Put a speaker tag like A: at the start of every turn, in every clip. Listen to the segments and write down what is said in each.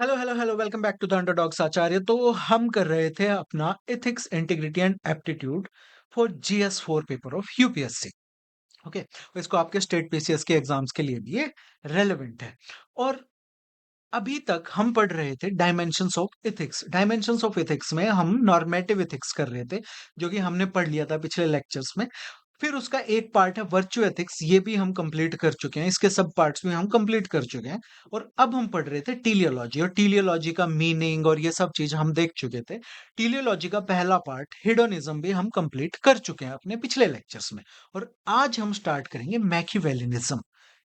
A: Hello hello hello welcome back to the underdogs Acharya. तो हम कर रहे थे अपना ethics integrity and aptitude for GS 4 paper of UPSC. Okay, तो इसको आपके स्टेट पीसीएस के एग्जाम्स के लिए भी ये रेलेवेंट है। और अभी तक हम पढ़ रहे थे dimensions of ethics. Dimensions of ethics में हम नॉर्मेटिव एथिक्स कर रहे थे, जो कि हमने पढ़ लिया था पिछले लेक्चर्स में। फिर उसका एक पार्ट है वर्चू एथिक्स, ये भी हम कंप्लीट कर चुके हैं, इसके सब पार्ट्स भी हम कंप्लीट कर चुके हैं। और अब हम पढ़ रहे थे टीलियोलॉजी, और टीलियोलॉजी का मीनिंग और ये सब चीज हम देख चुके थे। टीलियोलॉजी का पहला पार्ट हिडोनिज्म भी हम कंप्लीट कर चुके हैं अपने पिछले लेक्चर्स में। और आज हम स्टार्ट करेंगे मैकिवेलिनिज्म,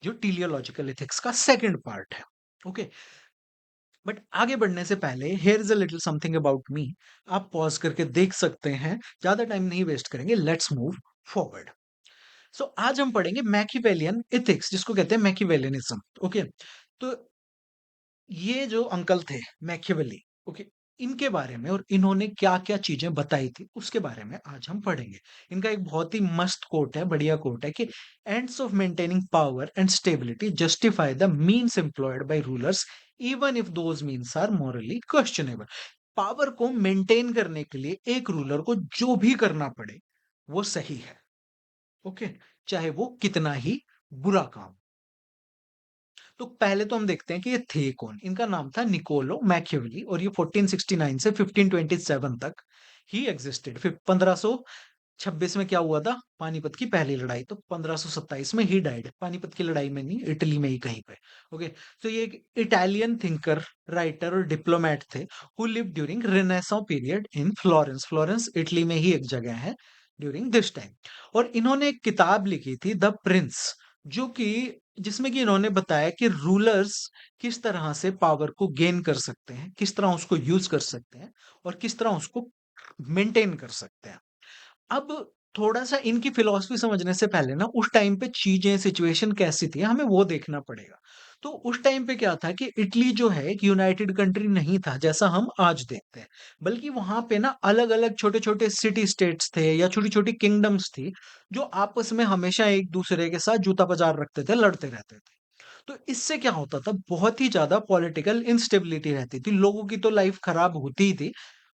A: जो टीलियोलॉजिकल एथिक्स का सेकंड पार्ट है। ओके, बट आगे बढ़ने से पहले here is a little something about me. आप पॉज करके देख सकते हैं, ज्यादा टाइम नहीं वेस्ट करेंगे, लेट्स मूव फॉरवर्ड। सो आज हम पढ़ेंगे मैकिवेलियन एथिक्स, जिसको कहते हैं मैकिवेलियनिज्म। ओके, तो ये जो अंकल थे मैकियावेली, ओके, इनके बारे में और इन्होंने क्या क्या चीजें बताई थी उसके बारे में आज हम पढ़ेंगे। इनका एक बहुत ही मस्त कोट है, बढ़िया कोट है कि ends of maintaining power and stability justify the means employed by rulers even if those means are morally questionable. Power को मेंटेन करने के लिए एक रूलर को जो भी करना पड़े वो सही है। ओके, चाहे वो कितना ही बुरा काम। तो पहले तो हम देखते हैं कि ये थे कौन। इनका नाम था निकोलो मैकियावेली, और ये 1469 से 1527 तक ही एग्जिस्टेड। फिर 1526 में क्या हुआ था, पानीपत की पहली लड़ाई, तो 1527 में ही डाइड। पानीपत की लड़ाई में नहीं, इटली में ही कहीं पे। ओके, तो ये एक इटालियन थिंकर, राइटर और डिप्लोमेट थे who live during renaissance period in Florence. Florence Italy में ही एक जगह है ड्यूरिंग दिस टाइम। और इन्होंने एक किताब लिखी थी द प्रिंस, जो कि जिसमें कि इन्होंने बताया कि रूलर्स किस तरह से पावर को गेन कर सकते हैं, किस तरह उसको यूज कर सकते हैं, और किस तरह उसको मेंटेन कर सकते हैं। अब थोड़ा-सा इनकी फिलॉसफी समझने से पहले ना, उस टाइम पे चीज़ें, सिचुएशन कैसी थी, हमें वो देखना पड़ेगा। तो उस टाइम पे क्या था कि इटली जो है एक यूनाइटेड कंट्री नहीं था, जैसा हम आज देखते हैं। बल्कि वहाँ पे ना अलग-अलग छोटे-छोटे सिटी स्टेट्स थे या छोटी-छोटी किंगडम्स थी, जो आपस में हमेशा एक-दूसरे के साथ जूता-बाजार रखते थे, लड़ते रहते थे। तो इससे क्या होता था, बहुत ही ज़्यादा पॉलिटिकल इंस्टेबिलिटी रहती थी। लोगों की तो लाइफ खराब होती ही थी,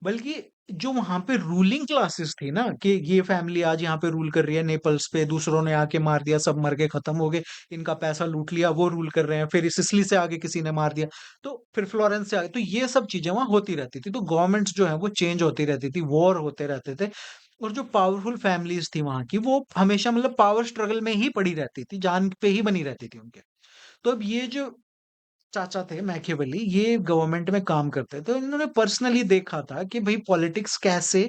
A: बल्कि जो वहाँ पे रूलिंग क्लासेस थी ना, कि ये फैमिली आज यहाँ पे रूल कर रही है नेपल्स पे, दूसरों ने आके मार दिया, सब मर गए, खत्म हो गए, इनका पैसा लूट लिया, वो रूल कर रहे हैं, फिर सिसिली से आगे किसी ने मार दिया, तो फिर फ्लोरेंस से आगे, तो ये सब चीजें वहाँ होती रहती थी। तो गवर्नमेंट्स जो है वो चेंज होती रहती थी, वॉर होते रहते थे। और जो पावरफुल फैमिलीज थी वहाँ की, वो हमेशा मतलब पावर स्ट्रगल में ही पड़ी रहती थी, जान पे ही बनी रहती थी उनके। तो अब ये जो चाचा थे मैकियावेली, ये गवर्नमेंट में काम करते थे, तो इन्होंने पर्सनली देखा था कि भाई पॉलिटिक्स कैसे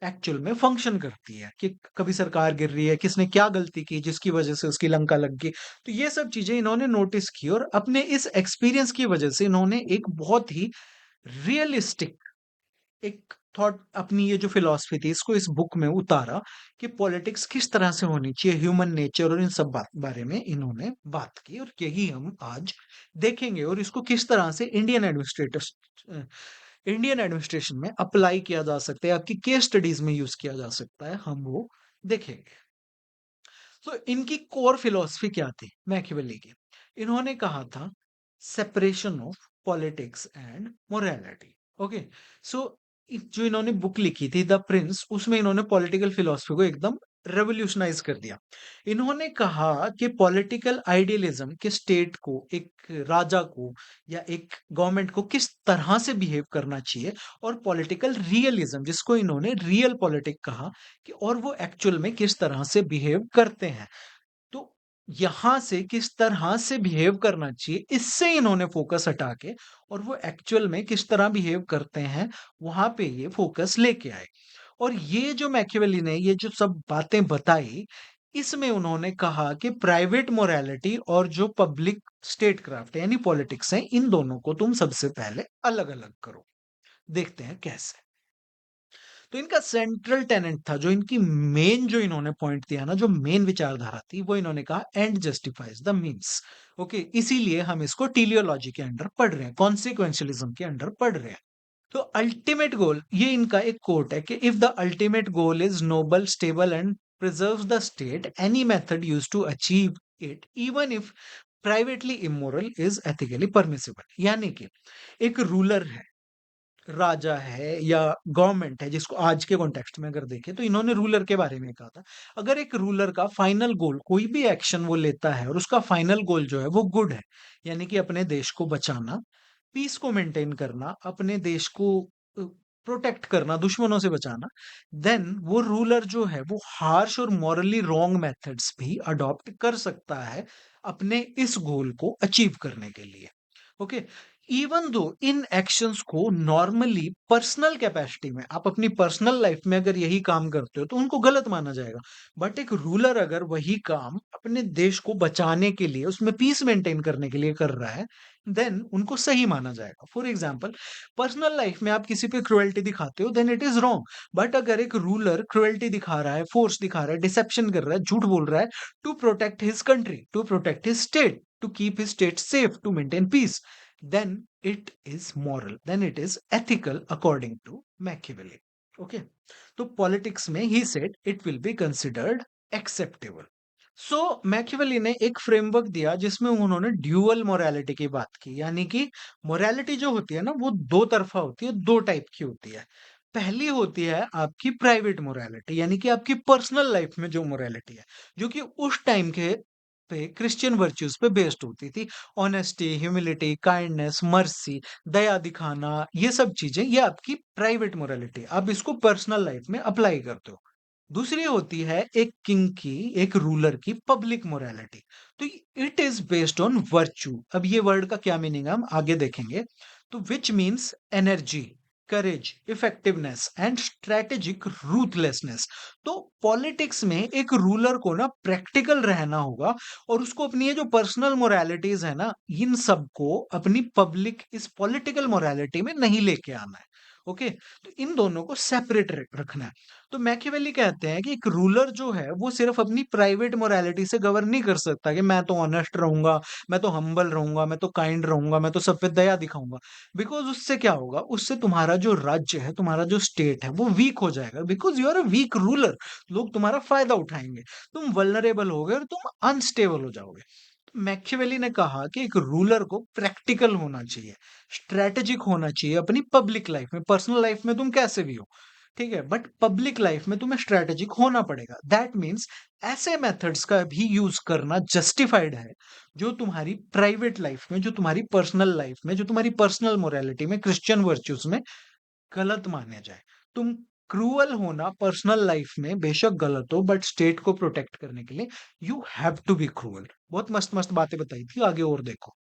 A: एक्चुअल में फंक्शन करती है, कि कभी सरकार गिर रही है, किसने क्या गलती की जिसकी वजह से उसकी लंका लग गई। तो ये सब चीजें इन्होंने नोटिस की, और अपने इस एक्सपीरियंस की वजह से इन्होंने एक बहुत ही रियलिस्टिक एक थॉट, अपनी ये जो फिलॉसफी थी, इसको इस बुक में उतारा कि पॉलिटिक्स किस तरह से होनी चाहिए, ह्यूमन नेचर और इन सब बारे में इन्होंने बात की। और यही हम आज देखेंगे, और इसको किस तरह से इंडियन एडमिनिस्ट्रेशन में अप्लाई किया जा सकता है, आपकी केस स्टडीज में यूज किया जा सकता है, हम वो देखेंगे। तो इनकी कोर फिलॉसफी क्या थी मैकियावेली की? इन्होंने कहा था separation of politics and morality. Okay, so जो इन्होंने बुक लिखी थी द प्रिंस, उसमें इन्होंने पॉलिटिकल फिलॉसफी को एकदम रेवोल्यूशनाइज कर दिया। इन्होंने कहा कि पॉलिटिकल आइडियलिज्म के स्टेट को, एक राजा को या एक गवर्नमेंट को किस तरह से बिहेव करना चाहिए, और पॉलिटिकल रियलिज्म, जिसको इन्होंने रियल पॉलिटिक कहा, कि और वो एक्चुअल में किस तरह से बिहेव करते हैं। तो यहां से किस तरह से बिहेव करना चाहिए, इससे इन्होंने फोकस हटा के, और वो एक्चुअल में किस तरह बिहेव करते हैं, वहां पे ये फोकस लेके आए। और ये जो मैकियावेली ने ये जो सब बातें बताई, इसमें उन्होंने कहा कि प्राइवेट मोरालिटी और जो पब्लिक स्टेट क्राफ्ट है यानी पॉलिटिक्स है, इन दोनों को तुम सबसे पहले अलग अलग करो। देखते हैं कैसे। तो इनका सेंट्रल टेनेंट था, जो इनकी मेन, जो इन्होंने पॉइंट दिया ना, जो मेन विचारधारा थी, वो इन्होंने कहा and justifies the means. Okay, इसीलिए हम इसको टीलियोलॉजी के अंडर पढ़ रहे हैं, कॉन्सिक्वेंशियलिज्म के अंडर पढ़ रहे हैं। तो अल्टीमेट गोल, ये इनका एक कोट है कि if the ultimate goal is noble, stable and preserves the state, any method used to achieve it, even if privately immoral is ethically permissible. यानी कि एक रूलर है, राजा है या गवर्नमेंट है, जिसको आज के कॉन्टेक्स्ट में अगर देखें तो इन्होंने रूलर के बारे में कहा था। अगर एक रूलर का फाइनल गोल, कोई भी एक्शन वो लेता है और उसका फाइनल गोल जो है वो गुड है, यानी कि अपने देश को बचाना, पीस को मेंटेन करना, अपने देश को प्रोटेक्ट करना, दुश्मनों से बचाना, देन वो रूलर जो है वो हार्श और मॉरली रॉन्ग मेथड्स भी अडॉप्ट कर सकता है अपने इस गोल को अचीव करने के लिए। ओके, इवन दो इन एक्शंस को नॉर्मली पर्सनल कैपेसिटी में, आप अपनी पर्सनल लाइफ में अगर यही काम करते हो तो उनको गलत माना जाएगा। बट एक रूलर अगर वही काम अपने देश को बचाने के लिए, उसमें पीस मेंटेन करने के लिए कर रहा है, देन उनको सही माना जाएगा। फॉर एग्जाम्पल, पर्सनल लाइफ में आप किसी पे क्रुएल्टी दिखाते हो, then it is wrong. But अगर एक रूलर क्रुएल्टी दिखा रहा है, फोर्स दिखा रहा है, डिसेप्शन कर रहा है, झूठ बोल रहा है, to protect his country, to protect his state, to keep his state safe, to maintain peace, then it is moral, then it is ethical according to Machiavelli. Okay, तो पॉलिटिक्स में he said it will be considered acceptable. So Machiavelli ने एक framework दिया जिसमें उन्होंने dual morality की बात की, यानी कि मोरालिटी जो होती है ना वो दो तरफा होती है, दो टाइप की होती है। पहली होती है आपकी प्राइवेट मोरालिटी, यानी कि आपकी पर्सनल लाइफ में जो मोरालिटी है, जो कि उस टाइम के पे क्रिश्चियन वर्च्यूज पे बेस्ड होती थी। ऑनेस्टी, ह्यूमिलिटी, काइंडनेस, मर्सी, दया दिखाना, ये सब चीजें, ये आपकी प्राइवेट मोरालिटी, आप इसको पर्सनल लाइफ में अप्लाई करते हो। दूसरी होती है एक किंग की, एक रूलर की पब्लिक मोरालिटी। तो it is based on virtue. अब ये वर्ड का क्या मीनिंग हम आगे देखेंगे। तो which means energy, courage, effectiveness and strategic ruthlessness. तो पॉलिटिक्स में एक रूलर को ना प्रैक्टिकल रहना होगा और उसको अपनी ये जो पर्सनल मोरालिटीज है ना, इन सबको अपनी पब्लिक इस पॉलिटिकल मोरालिटी में नहीं लेके आना है। ओके, तो इन दोनों को सेपरेट रखना है। तो मैकियावेली कहते हैं कि एक रूलर जो है वो सिर्फ अपनी प्राइवेट मोरालिटी से गवर्न नहीं कर सकता कि मैं तो ऑनेस्ट रहूंगा, मैं तो हम्बल रहूंगा, मैं तो काइंड रहूंगा, मैं तो सब पे दया दिखाऊंगा। बिकॉज उससे क्या होगा, उससे तुम्हारा जो राज्य है, तुम्हारा जो स्टेट है वो वीक हो जाएगा, because you are a weak ruler. लोग तुम्हारा फायदा उठाएंगे, तुम वल्नरेबल होगे और तुम अनस्टेबल हो जाओगे। मैकियावेली ने कहा कि एक रूलर को प्रैक्टिकल होना चाहिए, स्ट्रेटेजिक होना चाहिए अपनी पब्लिक लाइफ में। पर्सनल लाइफ में तुम कैसे भी हो, ठीक है, बट पब्लिक लाइफ में तुम्हें स्ट्रेटेजिक होना पड़ेगा। दैट मीन्स ऐसे मेथड्स का भी यूज करना जस्टिफाइड है जो तुम्हारी प्राइवेट लाइफ में, जो तुम्हारी पर्सनल लाइफ में, जो तुम्हारी पर्सनल मोरालिटी में, क्रिश्चियन वर्च्यूज में गलत माने जाए। तुम क्रूअल होना पर्सनल लाइफ में बेशक गलत हो, बट स्टेट को प्रोटेक्ट करने के लिए you have to be cruel. बहुत मस्त मस्त बातें बताई थी, आगे और देखो।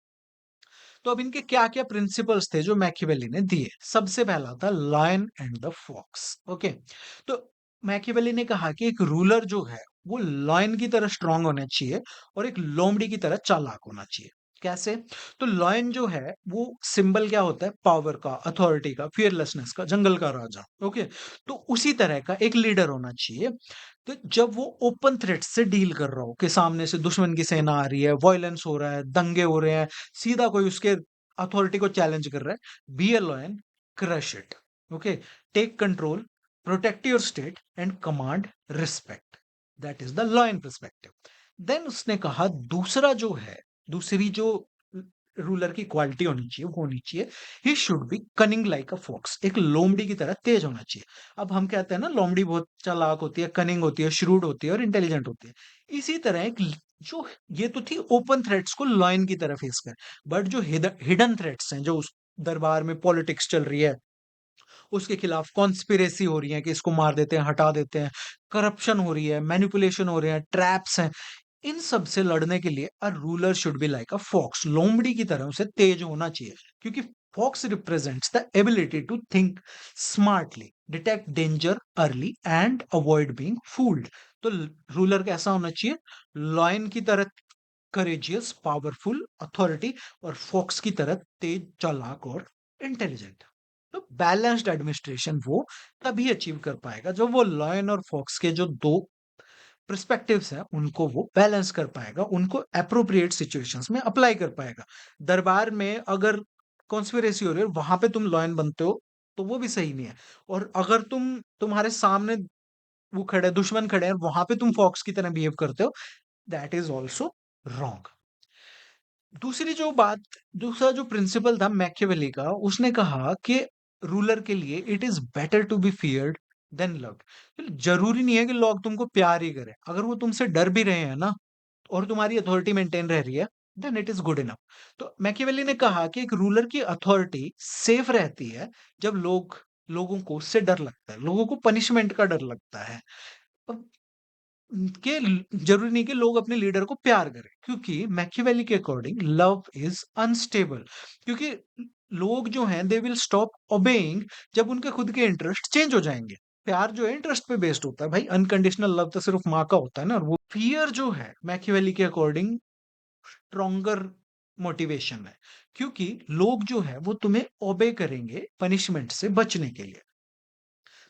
A: तो अब इनके क्या क्या प्रिंसिपल्स थे जो मैकियावेली ने दिए। सबसे पहला था lion and the fox. Okay, तो मैकियावेली ने कहा कि एक रूलर जो है वो लायन की तरह स्ट्रांग होना चाहिए और एक लोमड़ी की तरह चालाक होना चाहिए। कैसे? तो लायन जो है वो सिंबल क्या होता है, पावर का, अथॉरिटी का, फियरलेसनेस का, जंगल का राजा। ओके, तो उसी तरह का एक लीडर होना चाहिए। तो जब वो ओपन थ्रेट से डील कर रहा हो कि सामने से दुश्मन की सेना आ रही है, वायलेंस हो रहा है, दंगे हो रहे हैं, सीधा कोई उसके अथॉरिटी को चैलेंज कर रहा है, be a lion, crush it. Okay, take control, protect your state and command respect. That is the lion perspective. Then उसने कहा दूसरा जो है, दूसरी जो रूलर की क्वालिटी होनी चाहिए वो होनी चाहिए, he should be cunning like a fox. एक लोमड़ी की तरह तेज होना चाहिए। अब हम कहते हैं ना लोमड़ी बहुत चालाक होती है, कनिंग होती है, श्रूड होती है और इंटेलिजेंट होती है। इसी तरह एक जो, ये तो थी ओपन थ्रेट्स को लॉयन की तरह फेस कर, बट जो हिडन थ्रेट्स हैं, जो उस दरबार में पॉलिटिक्स चल रही है, उसके खिलाफ कॉन्स्पिरेसी हो रही है कि इसको मार देते हैं, हटा देते हैं, करप्शन हो रही है, मैनिपुलेशन हो रहे हैं, ट्रैप्स हैं, इन सब से लड़ने के लिए a ruler should be like a fox. लोमड़ी की तरह उसे तेज होना चाहिए, क्योंकि fox represents the ability to think smartly, detect danger early and avoid being fooled. तो रूलर कैसा होना चाहिए? लॉयन की तरह करेजियस, पावरफुल, अथॉरिटी, और फॉक्स की तरह तेज, चालाक और इंटेलिजेंट। तो बैलेंस्ड एडमिनिस्ट्रेशन वो तभी अचीव कर पाएगा जब वो लॉयन और फॉक्स के जो दो पर्सपेक्टिव्स हैं उनको वो बैलेंस कर पाएगा, उनको एप्रोप्रिएट सिचुएशंस में अप्लाई कर पाएगा। दरबार में अगर कॉन्स्पिरेसी हो रही है, वहां पे तुम लॉयन बनते हो तो वो भी सही नहीं है। और अगर तुम्हारे सामने वो खड़े, दुश्मन खड़े हैं, वहां पे तुम फॉक्स की तरह बिहेव करते हो, दैट इज ऑल्सो रॉन्ग। दूसरी जो बात दूसरा जो प्रिंसिपल था मैकियावेली का, उसने कहा कि रूलर के लिए it is better to be feared than loved. ज़रूरी नहीं है कि लोग तुमको प्यार ही करें। अगर वो तुमसे डर भी रहे हैं ना और तुम्हारी अथॉरिटी मेंटेन रह रही है, then it is good enough. तो मैकियावेली ने कहा कि एक रूलर की अथॉरिटी सेफ रहती है जब लोगों को उससे डर लगता है, लोगों को पनिशमेंट का डर लगता है। अब कि जरूरी नहीं कि लोग अपने लीडर को प्यार करें, क्योंकि मैकियावेली के अकॉर्डिंग लव इज अनस्टेबल। क्योंकि लोग जो हैं दे विल स्टॉप ओबेइंग जब उनके खुद के इंटरेस्ट चेंज हो जाएंगे। प्यार जो है इंटरेस्ट पे बेस्ड होता है भाई, अनकंडीशनल लव तो सिर्फ माँ का होता है ना। और वो फियर जो है मैकियावेली के अकॉर्डिंग स्ट्रॉन्गर मोटिवेशन है, क्योंकि लोग जो है वो तुम्हें ओबे करेंगे पनिशमेंट से बचने के लिए।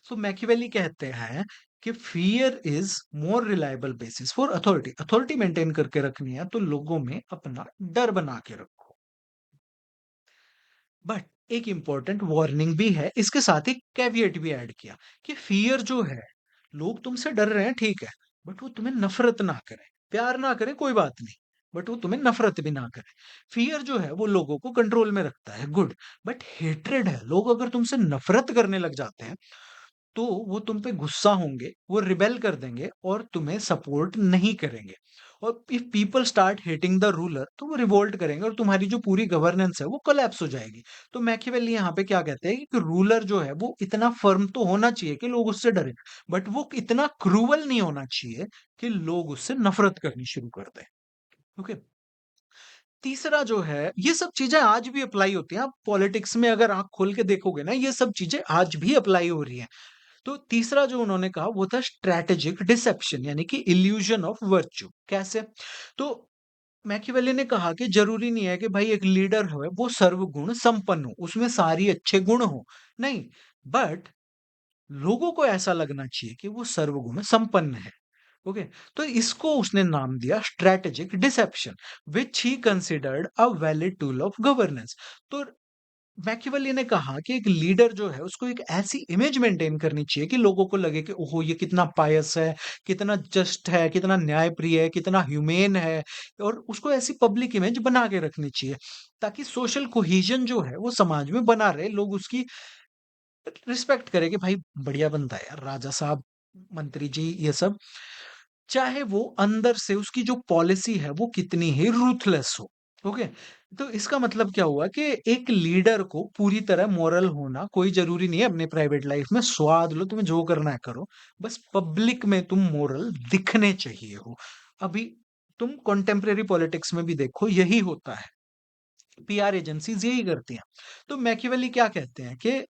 A: सो मैकियावेली कहते हैं कि fear is more reliable basis for authority. Authority maintain करके रखनी है तो लोगों में अपना डर बना के रखो। बट एक इंपॉर्टेंट वार्निंग भी है, इसके साथ ही कैविएट भी ऐड किया कि फियर जो है, लोग तुमसे डर रहे हैं ठीक है, बट वो तुम्हें नफरत ना करें। प्यार ना करें कोई बात नहीं, बट वो तुम्हें नफरत भी ना करें। फियर जो है वो लोगों को कंट्रोल में रखता है, गुड। बट हेट्रेड है, लोग अगर तुमसे नफरत करने लग जाते हैं तो वो तुम पे गुस्सा होंगे, वो रिबेल कर देंगे और तुम्हें सपोर्ट नहीं करेंगे। और if people start hating the ruler तो वो रिवोल्ट करेंगे और तुम्हारी जो पूरी गवर्नेंस है वो कोलैप्स हो जाएगी। तो मैकियावेली यहाँ पे क्या कहते हैं कि रूलर जो है वो इतना फर्म तो होना चाहिए कि लोग उससे डरें, बट वो इतना क्रूअल नहीं होना चाहिए कि लोग उससे नफरत करनी शुरू कर दें। ओके। तीसरा जो है, ये सब चीजें आज भी अप्लाई होती हैं। आप पॉलिटिक्स में अगर आंख खोल के देखोगे ना, ये सब चीजें आज भी अप्लाई हो रही हैं। तो तीसरा जो उन्होंने कहा वो था स्ट्रैटेजिक डिसेप्शन, यानी कि इल्यूजन ऑफ वर्च्यू। कैसे? तो मैकियावेली ने कहा कि जरूरी नहीं है कि भाई एक लीडर हो वो सर्वगुण संपन्न हो, उसमें सारी अच्छे गुण हो। नहीं, बट लोगों को ऐसा लगना चाहिए कि वो सर्वगुण संपन्न है। ओके। तो इसको उसने नाम दिया strategic deception, which he considered a valid tool of governance. तो मैकियावेली ने कहा कि एक लीडर जो है उसको एक ऐसी इमेज मेंटेन करनी चाहिए कि लोगों को लगे कि ओहो ये कितना पायस है, कितना जस्ट है, कितना न्यायप्रिय है, कितना ह्यूमेन है। और उसको ऐसी पब्लिक इमेज बना के रखनी चाहिए ताकि सोशल कोहेजन जो है वो समाज में बना रहे, लोग उसकी रिस्पेक्ट करें कि भाई बढ़िया बंदा है यार, राजा साहब, मंत्री जी, ये सब। चाहे वो अंदर से उसकी जो पॉलिसी है वो कितनी ही रूथलेस हो। ओके। तो इसका मतलब क्या हुआ कि एक लीडर को पूरी तरह मॉरल होना कोई जरूरी नहीं है। अपने प्राइवेट लाइफ में स्वाद लो, तुम्हें जो करना है करो, बस पब्लिक में तुम मॉरल दिखने चाहिए हो। अभी तुम कॉन्टेम्परेरी पॉलिटिक्स में भी देखो, यही होता है। पीआर एजेंसीज यही करती हैं। तो मैकियावेली क्या कहते हैं कि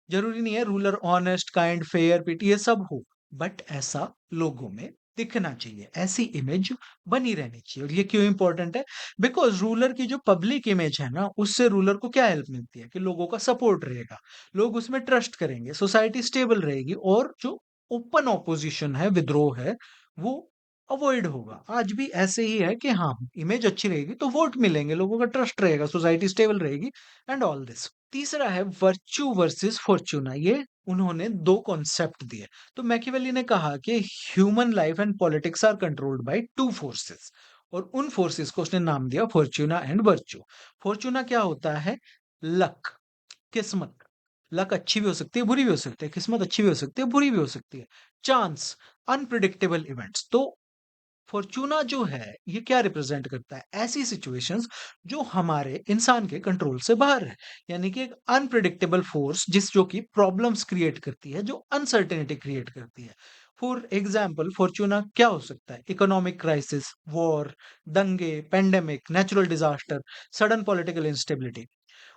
A: जरूरी नहीं है रूलर ऑनेस्ट, काइंड, फेयर, पिटी ये सब हो, बट ऐसा लोगों में दिखना चाहिए, ऐसी इमेज बनी रहनी चाहिए। और ये क्यों इंपॉर्टेंट है? बिकॉज रूलर की जो पब्लिक इमेज है ना, उससे रूलर को क्या हेल्प मिलती है कि लोगों का सपोर्ट रहेगा, लोग उसमें ट्रस्ट करेंगे, सोसाइटी स्टेबल रहेगी, और जो ओपन ऑपोजिशन है, विद्रोह है, वो अवॉइड होगा। आज भी ऐसे ही है कि हाँ, इमेज अच्छी रहेगी तो वोट मिलेंगे, लोगों का ट्रस्ट रहेगा, सोसाइटी स्टेबल रहेगी, एंड ऑल दिस। तीसरा है वर्च्यू वर्सेस फॉर्च्यूना। ये उन्होंने दो कॉन्सेप्ट दिए। तो मैकियावेली ने कहा कि human life and politics are controlled by two forces, और उन फोर्सेस को उसने नाम दिया फॉर्च्यूना एंड वर्च्यू। फॉर्च्यूना क्या होता है? लक, किस्मत। लक अच्छी भी हो सकती है, बुरी भी हो सकती है, किस्मत अच्छी भी हो सकती है, बुरी भी हो सकती है। Chance, unpredictable events. तो फॉर्चूना जो है ये क्या रिप्रेजेंट करता है? ऐसी सिचुएशंस जो हमारे इंसान के कंट्रोल से बाहर है, यानी कि एक अनप्रिडिक्टेबल फोर्स जिस जो कि प्रॉब्लम्स क्रिएट करती है, जो अनसर्टेनिटी क्रिएट करती है। फॉर एग्जाम्पल फॉर्चूना क्या हो सकता है? इकोनॉमिक क्राइसिस, वॉर, दंगे, pandemic, natural disaster, sudden political instability.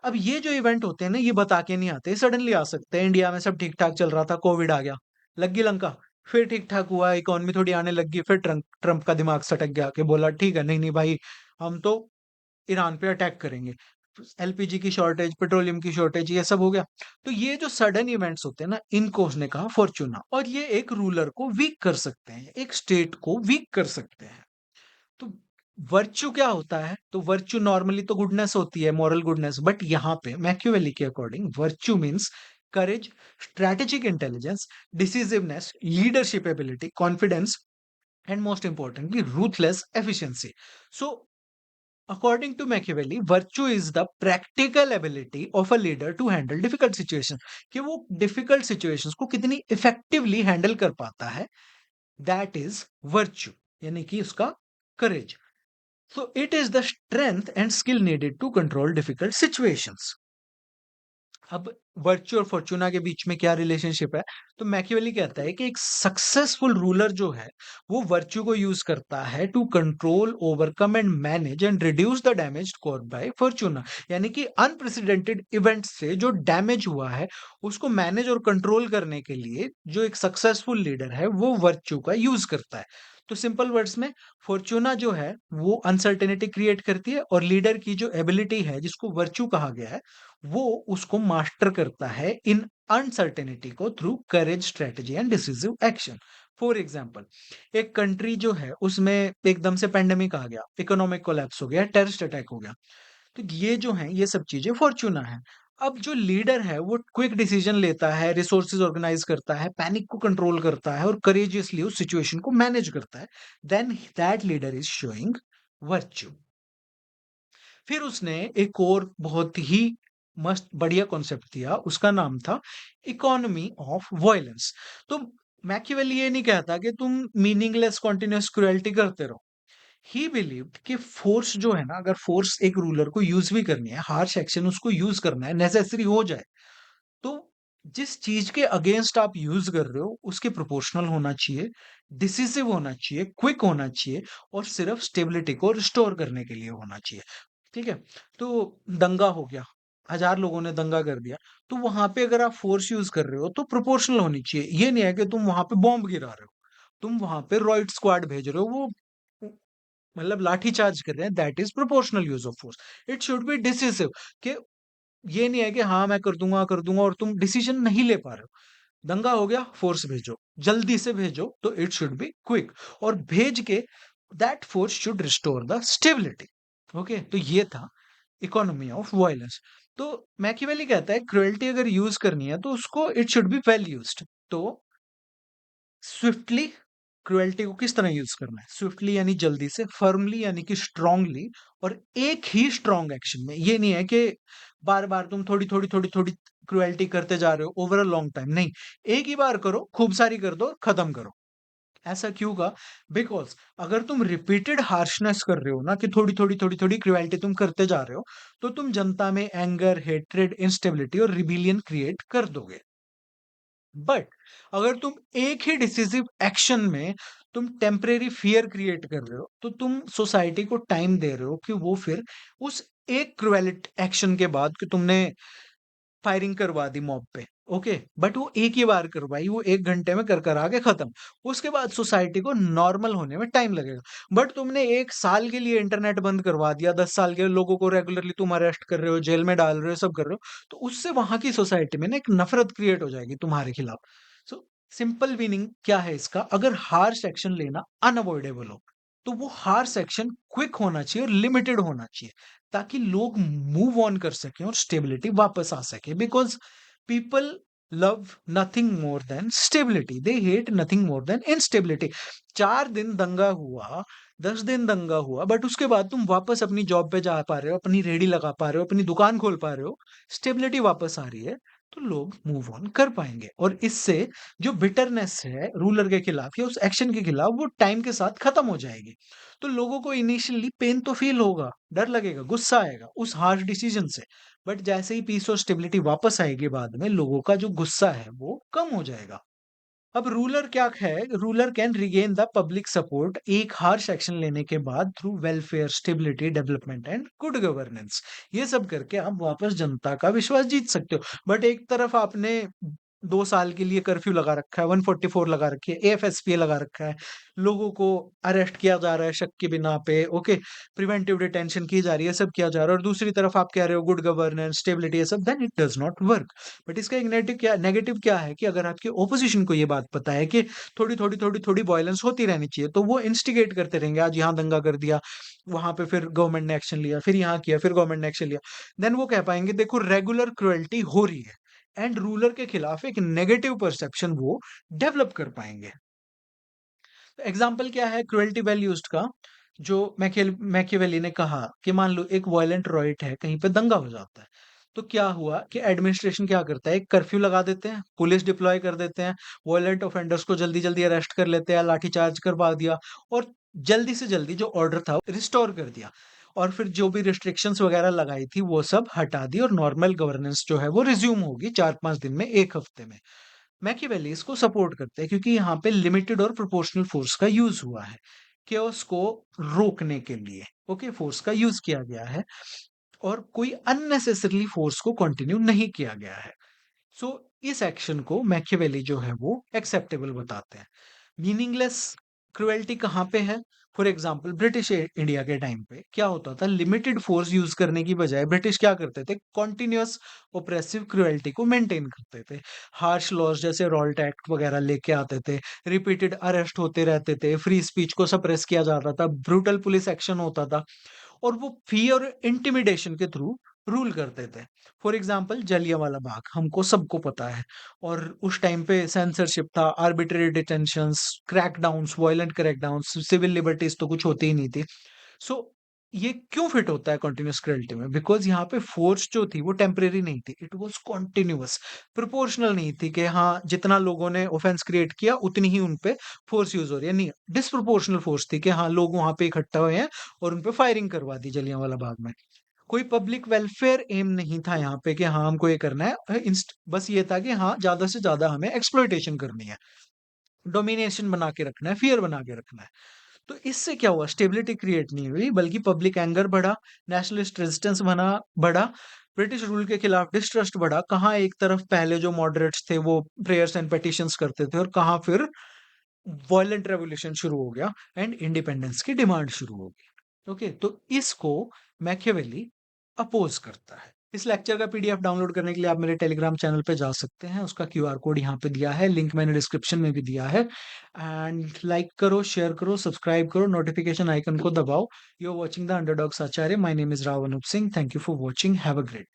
A: अब ये जो इवेंट होते हैं ना, ये बता के नहीं आते, सडनली आ सकते हैं। इंडिया में सब ठीक ठाक चल रहा था, कोविड आ गया, लग गई लंका। फिर ठीक ठाक हुआ, इकोनॉमी थोड़ी आने लगी, फिर ट्रम्प ट्रम्प का दिमाग सटक गया कि बोला ठीक है, नहीं नहीं भाई, हम तो ईरान पे अटैक करेंगे। एलपीजी की शॉर्टेज, पेट्रोलियम की शॉर्टेज, ये सब हो गया। तो ये जो सडन इवेंट्स होते हैं ना, इनको उसने कहा फॉर्चूना, और ये एक रूलर को वीक कर सकते हैं, एक स्टेट को वीक कर सकते हैं। तो वर्च्यू क्या होता है? तो वर्च्यू नॉर्मली तो गुडनेस होती है, मॉरल गुडनेस, बट यहाँ पे मैकियावेली के according virtue means courage, strategic intelligence, decisiveness, leadership ability, confidence, and most importantly ruthless efficiency. So According to Machiavelli, virtue is the practical ability of a leader to handle difficult situations. कि वो difficult situations को कितनी effectively handle कर पाता है, that is virtue, यानी कि उसका courage. So it is the strength and skill needed to control difficult situations. अब वर्च्यू और फॉर्चूना के बीच में क्या रिलेशनशिप है? तो मैकियावेली कहता है कि एक सक्सेसफुल रूलर जो है, वो वर्च्यू को यूज करता है to control, overcome and manage and reduce the damage caused by Fortuna. यानी कि अनप्रेसिडेंटेड इवेंट से जो डैमेज हुआ है, उसको मैनेज और कंट्रोल करने के लिए जो एक सक्सेसफुल लीडर है, वो वर्च्यू का यूज करता है। तो सिंपल वर्ड्स में, फॉर्चूना जो है वो अनसर्टेनिटी क्रिएट करती है, और लीडर की जो एबिलिटी है, जिसको वर्च्यू कहा गया है, वो उसको मास्टर करता है इन अनसर्टेनिटी को through courage, strategy and decisive action. For example, एक कंट्री जो है उसमें एकदम से पेंडेमिक आ गया, इकोनॉमिक कोलैप्स हो गया, टेररिस्ट अटैक हो गया, तो ये जो है ये सब चीजें फॉर्चूना है। अब जो लीडर है वो क्विक डिसीजन लेता है, रिसोर्सेज ऑर्गेनाइज करता है, पैनिक को कंट्रोल करता है और करेजियसली उस सिचुएशन को मैनेज करता है, then that leader is showing virtue. फिर उसने एक और बहुत ही मस्त बढ़िया कॉन्सेप्ट दिया, उसका नाम था इकोनॉमी ऑफ वायलेंस। तो मैकियावेली ये नहीं कहता कि तुम मीनिंगलेस कॉन्टिन्यूअस क्रुएल्टी करते रहो। ही बिलीव्ड कि फोर्स जो है ना, अगर फोर्स एक रूलर को यूज भी करनी है, हार्श एक्शन उसको यूज करना है, नेसेसरी हो जाए, तो जिस चीज के अगेंस्ट आप यूज कर रहे हो उसके प्रोपोर्शनल होना चाहिए, डिसिसिव होना चाहिए, क्विक होना चाहिए, और सिर्फ स्टेबिलिटी को रिस्टोर करने के लिए होना चाहिए। ठीक है? तो दंगा हो गया, 1000 लोगों ने दंगा कर दिया, तो वहाँ पे अगर आप फ़ोर्स यूज़ कर रहे हो तो प्रोपोर्शनल होनी चाहिए। ये नहीं है कि तुम वहाँ पे बॉम्ब गिरा रहे हो, तुम वहाँ पे रॉयट स्क्वाड भेज रहे हो, वो मतलब लाठी चार्ज कर रहे हैं, that is proportional use of force. It should be decisive, कि ये नहीं है कि हाँ, मैं कर दूँगा और तुम डिसीजन नहीं ले पा रहे हो। दंगा हो गया, फ़ोर्स भेजो, जल्दी से भेजो, तो इट शुड बी क्विक, और भेज के that force should restore the stability. Okay, तो ये था इकोनॉमी ऑफ वायलेंस। तो मैकियावेली कहता है क्रुएल्टी अगर यूज करनी है तो उसको it should be well used. तो स्विफ्टली क्रुएल्टी को किस तरह यूज करना है? स्विफ्टली यानी जल्दी से, फर्मली यानी कि स्ट्रांगली, और एक ही स्ट्रांग एक्शन में। ये नहीं है कि बार बार तुम थोड़ी थोड़ी थोड़ी थोड़ी क्रुएल्टी करते जा रहे हो ओवर अ लॉन्ग टाइम। नहीं, एक ही बार करो, खूब सारी कर दो, खत्म करो। ऐसा क्यों कहा? बिकॉज अगर तुम रिपीटेड हार्शनेस कर रहे हो ना, कि थोड़ी थोड़ी थोड़ी थोड़ी क्रुएल्टी तुम करते जा रहे हो, तो तुम जनता में एंगर, हेट्रेड, इंस्टेबिलिटी और रिबिलियन क्रिएट कर दोगे। बट अगर तुम एक ही डिसिसिव एक्शन में तुम टेम्परेरी फियर क्रिएट कर रहे हो, तो तुम सोसाइटी को टाइम दे रहे हो कि वो फिर उस एक क्रुएलिट एक्शन के बाद, कि तुमने फायरिंग करवा दी मॉब पे, ओके, बट वो एक ही बार करवाई, वो 1 घंटे में कर आके खत्म। उसके बाद सोसाइटी को नॉर्मल होने में टाइम लगेगा। बट तुमने 1 साल के लिए इंटरनेट बंद करवा दिया, 10 साल के लोगों को रेगुलरली तुम अरेस्ट कर रहे हो, जेल में डाल रहे हो, सब कर रहे हो, तो उससे वहाँ की सोसाइटी में ना एक नफ़रत क्रिएट हो जाएगी तुम्हारे खिलाफ। सो सिंपल मीनिंग क्या है इसका? अगर हार्श एक्शन लेना अनअवॉइडेबल हो, तो वो हार्श एक्शन क्विक होना चाहिए और लिमिटेड होना चाहिए, ताकि लोग मूव ऑन कर सकें और स्टेबिलिटी वापस आ सके। Because people love nothing more than stability, they hate nothing more than instability. 4 दिन दंगा हुआ, 10 दिन दंगा हुआ, बट उसके बाद तुम वापस अपनी जॉब पे जा पा रहे हो, अपनी रेडी लगा पा रहे हो, अपनी दुकान खोल पा रहे हो, स्टेबिलिटी वापस आ रही है, तो लोग मूव ऑन कर पाएंगे, और इससे जो बिटरनेस है रूलर के खिलाफ या उस एक्शन के खिलाफ, वो टाइम के साथ खत्म हो जाएगी। तो लोगों को इनिशियली पेन तो फील होगा, डर लगेगा, गुस्सा आएगा उस हार्श डिसीजन से, बट जैसे ही पीस और स्टेबिलिटी वापस आएगी, बाद में लोगों का जो गुस्सा है वो कम हो जाएगा। अब रूलर क्या है? Ruler can regain the public support एक हार्श एक्शन लेने के बाद through welfare, stability, development and good governance. ये सब करके आप वापस जनता का विश्वास जीत सकते हो। बट एक तरफ आपने 2 साल के लिए कर्फ्यू लगा रखा है, 144 लगा रखी है, एएफएसपीए लगा रखा है, लोगों को अरेस्ट किया जा रहा है शक के बिना पे, ओके, प्रिवेंटिव डिटेंशन की जा रही है, सब किया जा रहा है, और दूसरी तरफ आप कह रहे हो गुड गवर्नेंस, स्टेबिलिटी, ये सब, then it does not work. But इसका एक नेगेटिव क्या है, कि अगर आपके ओपोजिशन को ये बात पता है कि थोड़ी थोड़ी थोड़ी थोड़ी वायलेंस होती रहनी चाहिए, तो वो इंस्टिगेट करते रहेंगे, आज यहाँ दंगा कर दिया, वहां पे फिर गवर्नमेंट ने एक्शन लिया, फिर यहाँ किया, फिर गवर्नमेंट ने एक्शन लिया, देन वो कह पाएंगे देखो रेगुलर क्रुएल्टी हो रही है, एंड रूलर के खिलाफ एक नेगेटिव परसेप्शन वो डेवलप कर पाएंगे। एग्जाम्पल क्या है क्रुएल्टी वेल यूज्ड का? जो मैकियावेली ने कहा कि मान लो एक वायलेंट रॉयट है, कहीं पे दंगा हो जाता है। तो क्या हुआ कि एडमिनिस्ट्रेशन क्या करता है, एक कर्फ्यू लगा देते हैं, पुलिस डिप्लॉय कर देते हैं, वायलेंट ऑफेंडर्स को जल्दी-जल्दी अरेस्ट कर लेते हैं, लाठीचार्ज करवा दिया और जल्दी से जल्दी जो ऑर्डर था रिस्टोर कर दिया। और फिर जो भी रिस्ट्रिक्शंस वगैरह लगाई थी वो सब हटा दी और नॉर्मल गवर्नेंस जो है वो रिज़्यूम होगी 4-5 दिन में, 1 हफ्ते में। मैकियावेली इसको सपोर्ट करते हैं क्योंकि यहाँ पे लिमिटेड और प्रोपोर्शनल फोर्स का यूज हुआ है केओस को रोकने के लिए। ओके, फोर्स का यूज किया गया है और कोई अननेसेसरली फोर्स को कंटिन्यू नहीं किया गया है। सो इस एक्शन को मैकियावेली जो है वो एक्सेप्टेबल बताते हैं। मीनिंगलेस क्रुएल्टी कहाँ पे है? फॉर एग्जाम्पल ब्रिटिश इंडिया के टाइम पे क्या होता था, लिमिटेड फोर्स यूज करने की बजाय ब्रिटिश क्या करते थे, कॉन्टिन्यूअस ओप्रेसिव क्रुएल्टी को मेंटेन करते थे। हार्श लॉज जैसे रॉल्ट एक्ट वगैरह लेके आते थे, रिपीटेड अरेस्ट होते रहते थे, फ्री स्पीच को सप्रेस किया जाता था, ब्रूटल पुलिस एक्शन होता था और वो फियर और इंटिमिडेशन के थ्रू रूल करते थे। फॉर एग्जाम्पल जलियांवाला बाग हमको सबको पता है और उस टाइम पे सेंसरशिप था, arbitrary detentions, क्रैकडाउन्स, violent क्रैकडाउन्स, civil liberties तो कुछ होती ही नहीं थी। सो ये क्यों फिट होता है कॉन्टिन्यूस क्रुएल्टी में? बिकॉज यहाँ पे फोर्स जो थी वो टेम्परेरी नहीं थी, इट वाज कॉन्टिन्यूअस। प्रोपोर्शनल नहीं थी कि हाँ जितना लोगों ने ऑफेंस क्रिएट किया उतनी ही उन पे फोर्स यूज हो रही है, नहीं, डिसप्रोपोर्शनल फोर्स थी कि हाँ लोग वहां पे इकट्ठा हुए हैं और उन पे फायरिंग करवा दी जलियांवाला बाग में। कोई पब्लिक वेलफेयर एम नहीं था यहाँ पे कि हाँ हमको ये करना है, बस ये था कि हाँ ज्यादा से ज्यादा हमें एक्सप्लॉइटेशन करनी है, डोमिनेशन बना के रखना है, फियर बना के रखना है। तो इससे क्या हुआ, स्टेबिलिटी क्रिएट नहीं हुई बल्कि पब्लिक एंगर बढ़ा, नेशनलिस्ट रेजिस्टेंस बना बढ़ा, ब्रिटिश रूल के खिलाफ डिस्ट्रस्ट बढ़ा। कहाँ एक तरफ पहले जो मॉडरेट्स थे वो प्रेयर्स एंड पेटिशंस करते थे और कहाँ फिर वायलेंट रेवोल्यूशन शुरू हो गया एंड इंडिपेंडेंस की डिमांड शुरू हो गई। ओके, तो इसको मैकियावेली अपोज करता है। इस लेक्चर का पीडीएफ डाउनलोड करने के लिए आप मेरे टेलीग्राम चैनल पे जा सकते हैं, उसका क्यूआर कोड यहाँ पे दिया है, लिंक मैंने डिस्क्रिप्शन में भी दिया है। एंड लाइक करो, शेयर करो, सब्सक्राइब करो, नोटिफिकेशन आइकन को दबाओ। You are watching the underdogs Acharya, my name is Rao Anoop Singh, thank you for watching, have a great